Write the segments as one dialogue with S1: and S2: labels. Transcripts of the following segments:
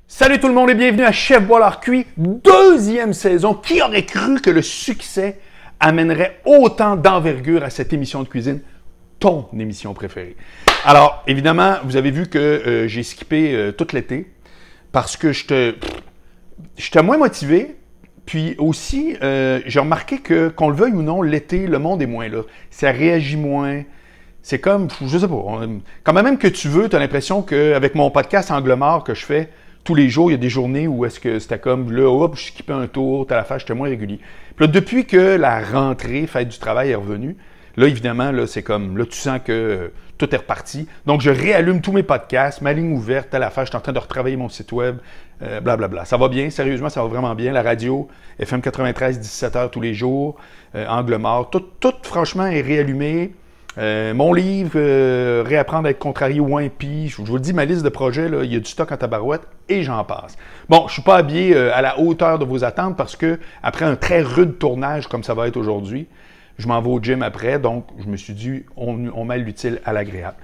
S1: Salut tout le monde et bienvenue à Chef Boilard Cuit, deuxième saison. Qui aurait cru que le succès amènerait autant d'envergure à cette émission de cuisine, ton émission préférée? Alors, évidemment, vous avez vu que j'ai skippé tout l'été parce que j'étais moins motivé. Puis aussi, j'ai remarqué que, qu'on le veuille ou non, l'été, le monde est moins là. Ça réagit moins. C'est comme, je sais pas, quand même que tu veux, tu as l'impression qu'avec mon podcast Angle mort que je fais, tous les jours, il y a des journées où est-ce que c'était comme, là, hop, je skippais un tour, telle affaire, j'étais moins régulier. Puis là, depuis que la rentrée, fête du travail est revenue, là, évidemment, là, c'est comme, là, tu sens que tout est reparti. Donc, je réallume tous mes podcasts, ma ligne ouverte, telle affaire, je suis en train de retravailler mon site web, blablabla. Ça va bien, sérieusement, ça va vraiment bien. La radio, FM 93, 17h tous les jours, Angle mort, tout, franchement, est réallumé. Mon livre, Réapprendre à être contrarié ou impie, je vous le dis, ma liste de projets, là, il y a du stock en tabarouette et j'en passe. Bon, je ne suis pas habillé à la hauteur de vos attentes parce que après un très rude tournage comme ça va être aujourd'hui, je m'en vais au gym après, donc je me suis dit, on mêle l'utile à l'agréable.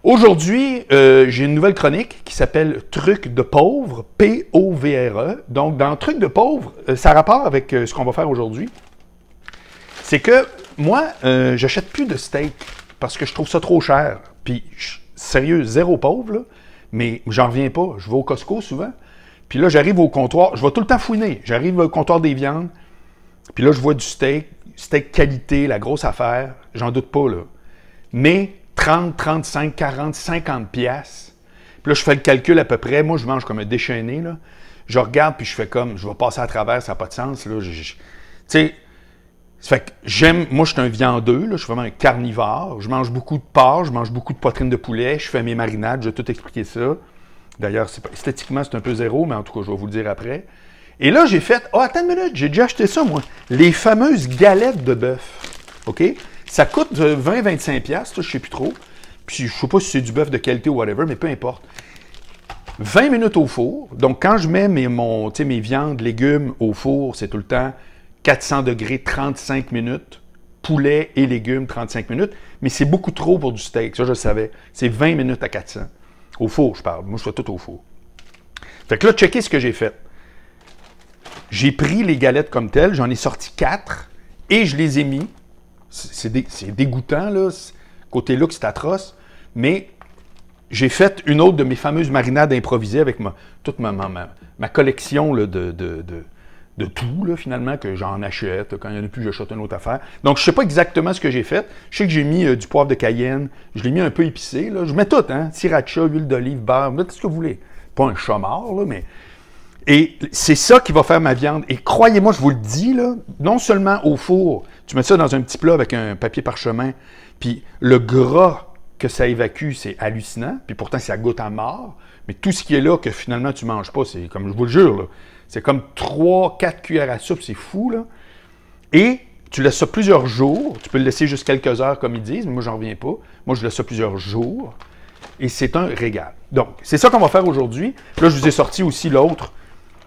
S1: Aujourd'hui, j'ai une nouvelle chronique qui s'appelle Trucs de pauvre, P-O-V-R-E. Donc, dans Trucs de pauvre, ça a rapport avec ce qu'on va faire aujourd'hui. C'est que moi, j'achète plus de steak parce que je trouve ça trop cher. Puis, sérieux, zéro pauvre, là, mais j'en reviens pas. Je vais au Costco souvent. Puis là, j'arrive au comptoir. Je vais tout le temps fouiner. J'arrive au comptoir des viandes. Puis là, je vois du steak qualité, la grosse affaire. J'en doute pas, là. Mais 30, 35, 40, 50 piastres. Puis là, je fais le calcul à peu près. Moi, je mange comme un déchaîné, là. Je regarde, puis je fais comme, je vais passer à travers, ça n'a pas de sens, là. Tu sais, ça fait que j'aime, moi je suis un viandeux, là, je suis vraiment un carnivore, je mange beaucoup de porc, je mange beaucoup de poitrine de poulet, je fais mes marinades, je vais tout expliquer ça. D'ailleurs, esthétiquement c'est un peu zéro, mais en tout cas je vais vous le dire après. Et là j'ai fait, oh attends une minute, j'ai déjà acheté ça moi, les fameuses galettes de bœuf, ok? Ça coûte 20-25$, je ne sais plus trop, puis je ne sais pas si c'est du bœuf de qualité ou whatever, mais peu importe. 20 minutes au four, donc quand je mets mes viandes, légumes au four, c'est tout le temps 400 degrés, 35 minutes. Poulet et légumes, 35 minutes. Mais c'est beaucoup trop pour du steak. Ça, je le savais. C'est 20 minutes à 400. Au four, je parle. Moi, je fais tout au four. Fait que là, checkez ce que j'ai fait. J'ai pris les galettes comme telles. J'en ai sorti 4 et je les ai mis. C'est dégoûtant, là. Côté look, c'est atroce. Mais j'ai fait une autre de mes fameuses marinades improvisées avec toute ma collection là, de tout, là, finalement, que j'en achète. Quand il n'y en a plus, j'achète une autre affaire. Donc, je ne sais pas exactement ce que j'ai fait. Je sais que j'ai mis du poivre de Cayenne. Je l'ai mis un peu épicé. Là. Je mets tout, hein. Sriracha, huile d'olive, beurre, mettez ce que vous voulez. Pas un chat mort, là, mais... Et c'est ça qui va faire ma viande. Et croyez-moi, je vous le dis, là, non seulement au four, tu mets ça dans un petit plat avec un papier parchemin, puis le gras que ça évacue, c'est hallucinant. Puis pourtant, ça goûte à mort. Mais tout ce qui est là, que finalement, tu ne manges pas, c'est comme je vous le jure, là. C'est comme 3-4 cuillères à soupe, c'est fou, là. Et tu laisses ça plusieurs jours. Tu peux le laisser juste quelques heures, comme ils disent, mais moi, j'en reviens pas. Moi, je laisse ça plusieurs jours. Et c'est un régal. Donc, c'est ça qu'on va faire aujourd'hui. Là, je vous ai sorti aussi l'autre,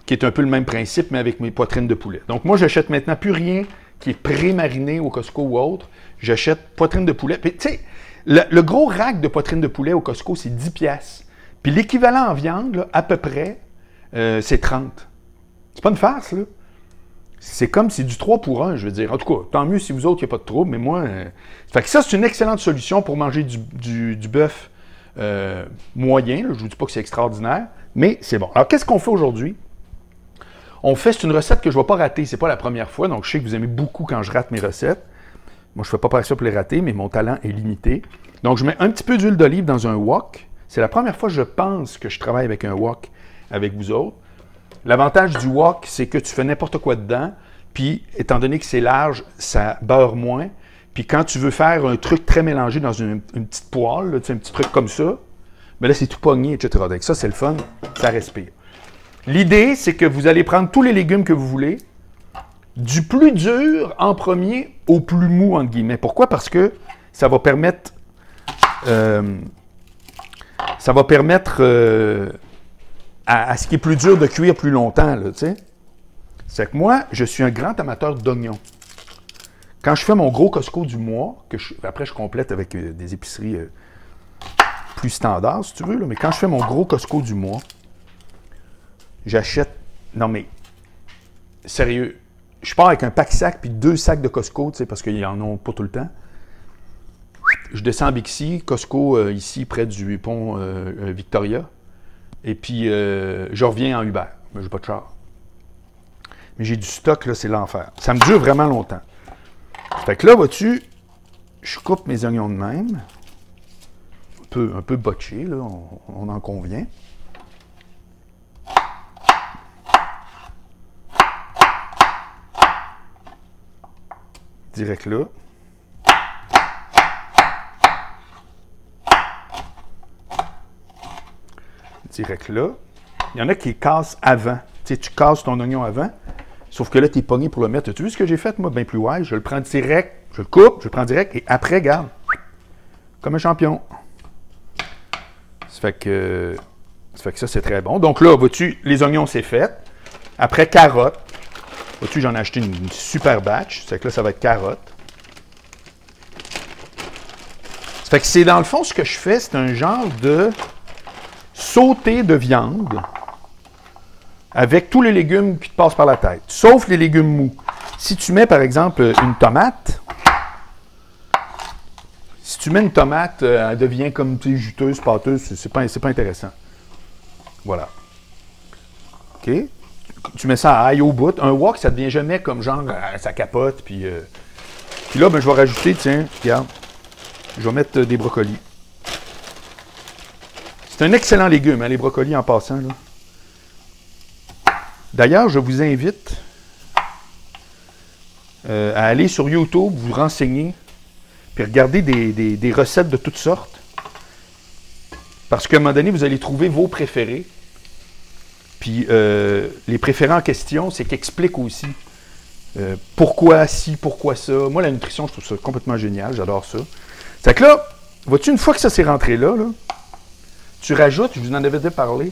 S1: qui est un peu le même principe, mais avec mes poitrines de poulet. Donc, moi, j'achète maintenant plus rien qui est pré-mariné au Costco ou autre. J'achète poitrine de poulet. Puis, tu sais, le gros rack de poitrine de poulet au Costco, c'est 10$. Puis l'équivalent en viande, là, à peu près, c'est 30$. C'est pas une farce, là. C'est comme c'est du 3 pour 1, je veux dire. En tout cas, tant mieux si vous autres, il n'y a pas de trouble, mais moi... Fait que ça, c'est une excellente solution pour manger du bœuf moyen. Là. Je ne vous dis pas que c'est extraordinaire, mais c'est bon. Alors, qu'est-ce qu'on fait aujourd'hui? On fait, c'est une recette que je ne vais pas rater. C'est pas la première fois, donc je sais que vous aimez beaucoup quand je rate mes recettes. Moi, je ne fais pas ça pour les rater, mais mon talent est limité. Donc, je mets un petit peu d'huile d'olive dans un wok. C'est la première fois, je pense, que je travaille avec un wok avec vous autres. L'avantage du wok, c'est que tu fais n'importe quoi dedans, puis étant donné que c'est large, ça beurre moins. Puis quand tu veux faire un truc très mélangé dans une petite poêle, là, tu sais, un petit truc comme ça, mais là, c'est tout pogné, etc. Donc ça, c'est le fun, ça respire. L'idée, c'est que vous allez prendre tous les légumes que vous voulez, du plus dur en premier au plus mou, entre guillemets. Pourquoi? Parce que ça va permettre... à ce qui est plus dur de cuire plus longtemps, là, tu sais. C'est que moi, je suis un grand amateur d'oignons. Quand je fais mon gros Costco du mois, après je complète avec des épiceries plus standards, si tu veux, là, mais quand je fais mon gros Costco du mois, j'achète... Non, mais, sérieux, je pars avec un pack-sac puis 2 sacs de Costco, tu sais, parce qu'ils en ont pas tout le temps. Je descends à Bixi, Costco, ici, près du pont Victoria. Et puis, je reviens en Uber. Mais j'ai pas de char. Mais j'ai du stock, là, c'est l'enfer. Ça me dure vraiment longtemps. Fait que là, vois-tu, je coupe mes oignons de même. Un peu botché, là, on en convient. Direct là. Direct là. Il y en a qui cassent avant. Tu sais, tu casses ton oignon avant, sauf que là, tu es pogné pour le mettre. As-tu vu ce que j'ai fait, moi, bien plus wise? Je le prends direct, je le coupe, je le prends direct, et après, regarde, comme un champion. Ça fait que ça, c'est très bon. Donc là, vois-tu, les oignons, c'est fait. Après, carottes. Vois-tu, j'en ai acheté une super batch. Ça fait que là, ça va être carottes. Ça fait que c'est, dans le fond, ce que je fais, c'est un genre de sauté de viande avec tous les légumes qui te passent par la tête, sauf les légumes mous. Si tu mets, par exemple, une tomate, elle devient comme juteuse, pâteuse, c'est pas intéressant. Voilà. OK? Tu mets ça à ail au bout. Un wok, ça devient jamais comme genre, ça capote, puis là, ben, je vais rajouter, tiens, regarde, je vais mettre des brocolis. C'est un excellent légume, hein, les brocolis en passant, là. D'ailleurs, je vous invite à aller sur YouTube, vous renseigner, puis regarder des recettes de toutes sortes. Parce qu'à un moment donné, vous allez trouver vos préférés. Puis les préférés en question, c'est qu'ils expliquent aussi pourquoi ci, pourquoi ça. Moi, la nutrition, je trouve ça complètement génial, j'adore ça. C'est que là, vois-tu, une fois que ça s'est rentré là, tu rajoutes, je vous en avais déjà parlé,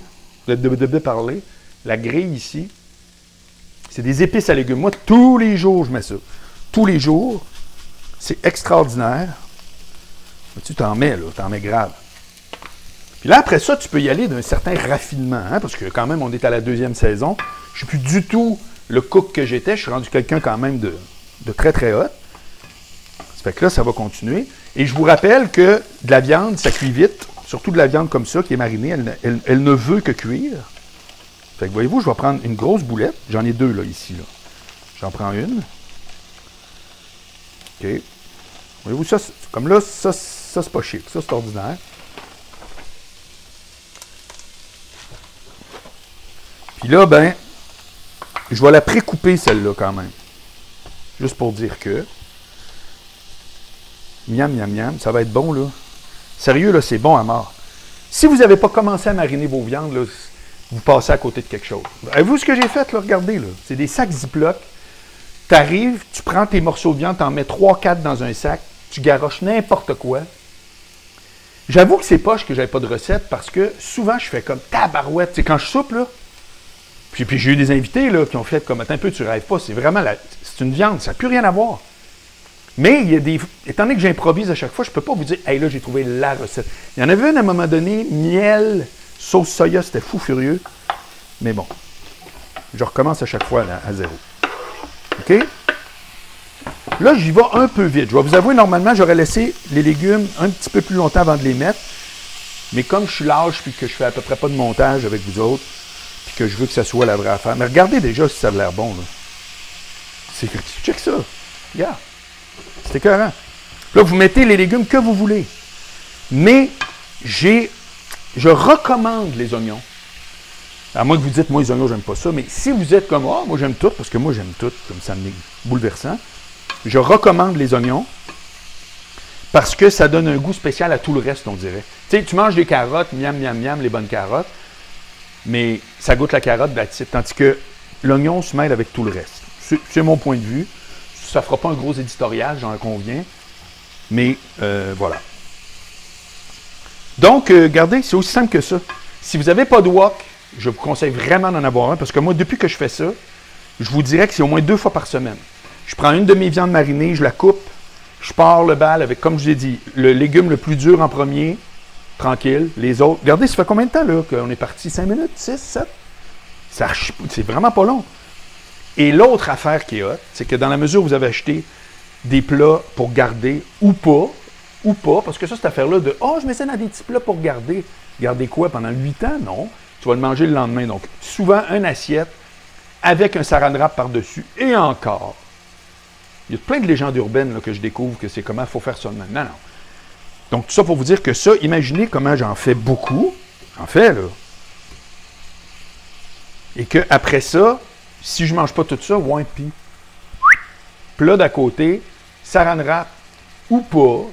S1: la grille ici, c'est des épices à légumes. Moi, tous les jours, je mets ça. Tous les jours. C'est extraordinaire. Tu t'en mets, là, t'en mets grave. Puis là, après ça, tu peux y aller d'un certain raffinement, hein, parce que quand même, on est à la 2e saison. Je ne suis plus du tout le cook que j'étais. Je suis rendu quelqu'un quand même de très, très hot. Ça fait que là, ça va continuer. Et je vous rappelle que de la viande, ça cuit vite. Surtout de la viande comme ça, qui est marinée, elle ne veut que cuire. Fait que voyez-vous, je vais prendre une grosse boulette. J'en ai 2 là, ici. Là. J'en prends une. OK. Voyez-vous, ça, comme là, ça c'est pas chic. Ça, c'est ordinaire. Puis là, ben, je vais la pré-couper, celle-là, quand même. Juste pour dire que. Miam, miam, miam. Ça va être bon, là. Sérieux, là, c'est bon à mort. Si vous n'avez pas commencé à mariner vos viandes, là, vous passez à côté de quelque chose. Avez-vous ce que j'ai fait, là? Regardez, là. C'est des sacs Ziploc. Tu arrives, tu prends tes morceaux de viande, tu en mets 3-4 dans un sac, tu garoches n'importe quoi. J'avoue que c'est poche que j'avais pas de recette parce que souvent, je fais comme tabarouette. C'est quand je soupe, là. Puis j'ai eu des invités, là, qui ont fait comme, attends un peu, tu rêves pas. C'est vraiment, c'est une viande, ça n'a plus rien à voir. Mais il y a des... Étant donné que j'improvise à chaque fois, je ne peux pas vous dire, hey là, j'ai trouvé la recette. Il y en avait une à un moment donné, miel, sauce soya, c'était fou furieux. Mais bon, je recommence à chaque fois à zéro. OK? Là, j'y vais un peu vite. Je vais vous avouer, normalement, j'aurais laissé les légumes un petit peu plus longtemps avant de les mettre. Mais comme je suis lâche puis que je fais à peu près pas de montage avec vous autres, puis que je veux que ça soit la vraie affaire. Mais regardez déjà si ça a l'air bon, là. Check ça. Regarde. C'est écœurant. Là, vous mettez les légumes que vous voulez. Mais je recommande les oignons. À moins que vous dites, moi, les oignons, j'aime pas ça. Mais si vous êtes comme, moi, j'aime tout, parce que moi, j'aime tout, comme ça me bouleversant. Je recommande les oignons parce que ça donne un goût spécial à tout le reste, on dirait. Tu sais, tu manges des carottes, miam, miam, miam, les bonnes carottes, mais ça goûte la carotte, tandis que l'oignon se mêle avec tout le reste. C'est mon point de vue. Ça ne fera pas un gros éditorial, j'en conviens. Mais voilà. Donc, regardez, c'est aussi simple que ça. Si vous n'avez pas de wok, je vous conseille vraiment d'en avoir un, parce que moi, depuis que je fais ça, je vous dirais que c'est au moins 2 fois par semaine. Je prends une de mes viandes marinées, je la coupe, je pars le bal avec, comme je vous ai dit, le légume le plus dur en premier, tranquille, les autres. Regardez, ça fait combien de temps là qu'on est parti? 5 minutes? 6, 7? C'est vraiment pas long. Et l'autre affaire qui est hot, c'est que dans la mesure où vous avez acheté des plats pour garder ou pas, parce que ça, cette affaire-là de « Oh, je mets ça dans des petits plats pour garder. » Garder quoi? Pendant 8 ans? Non. Tu vas le manger le lendemain. Donc, souvent, une assiette avec un saran wrap par-dessus. Et encore. Il y a plein de légendes urbaines là, que je découvre que c'est comment il faut faire ça. Non. Donc, tout ça pour vous dire que ça, imaginez comment j'en fais beaucoup. J'en fais, là. Et qu'après ça, si je ne mange pas tout ça, puis plat d'à côté, saran wrap ou pas.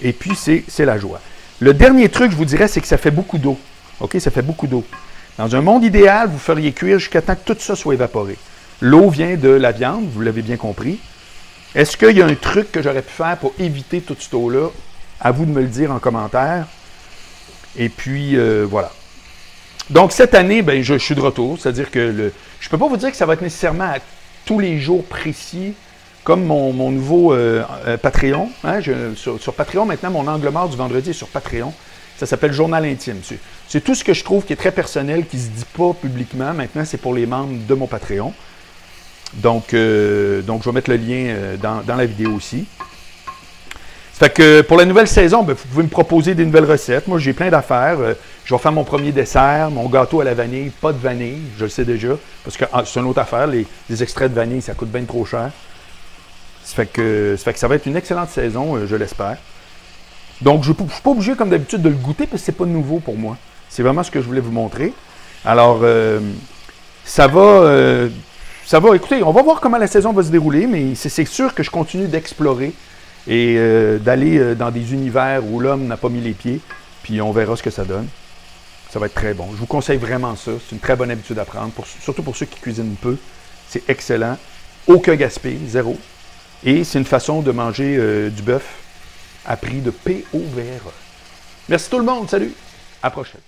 S1: Et puis, c'est la joie. Le dernier truc, je vous dirais, c'est que ça fait beaucoup d'eau. OK? Ça fait beaucoup d'eau. Dans un monde idéal, vous feriez cuire jusqu'à temps que tout ça soit évaporé. L'eau vient de la viande, vous l'avez bien compris. Est-ce qu'il y a un truc que j'aurais pu faire pour éviter toute cette eau-là? À vous de me le dire en commentaire. Et puis, voilà. Donc, cette année, ben, je suis de retour. C'est-à-dire que je ne peux pas vous dire que ça va être nécessairement à tous les jours précis, comme mon nouveau Patreon. Hein, sur Patreon, maintenant, mon angle mort du vendredi est sur Patreon. Ça s'appelle Journal intime. C'est tout ce que je trouve qui est très personnel, qui ne se dit pas publiquement. Maintenant, c'est pour les membres de mon Patreon. Donc, je vais mettre le lien dans la vidéo aussi. Ça fait que pour la nouvelle saison, ben, vous pouvez me proposer des nouvelles recettes. Moi, j'ai plein d'affaires. Je vais faire mon premier dessert, mon gâteau à la vanille, pas de vanille, je le sais déjà. Parce que c'est une autre affaire, les extraits de vanille, ça coûte bien trop cher. Ça fait que ça va être une excellente saison, je l'espère. Donc, je ne suis pas obligé, comme d'habitude, de le goûter parce que ce n'est pas nouveau pour moi. C'est vraiment ce que je voulais vous montrer. Alors, ça va, écoutez, on va voir comment la saison va se dérouler, mais c'est sûr que je continue d'explorer et d'aller dans des univers où l'homme n'a pas mis les pieds, puis on verra ce que ça donne. Ça va être très bon. Je vous conseille vraiment ça. C'est une très bonne habitude à prendre, surtout pour ceux qui cuisinent peu. C'est excellent. Aucun gaspille, zéro. Et c'est une façon de manger du bœuf à prix de POVRE. Merci tout le monde. Salut. À la prochaine.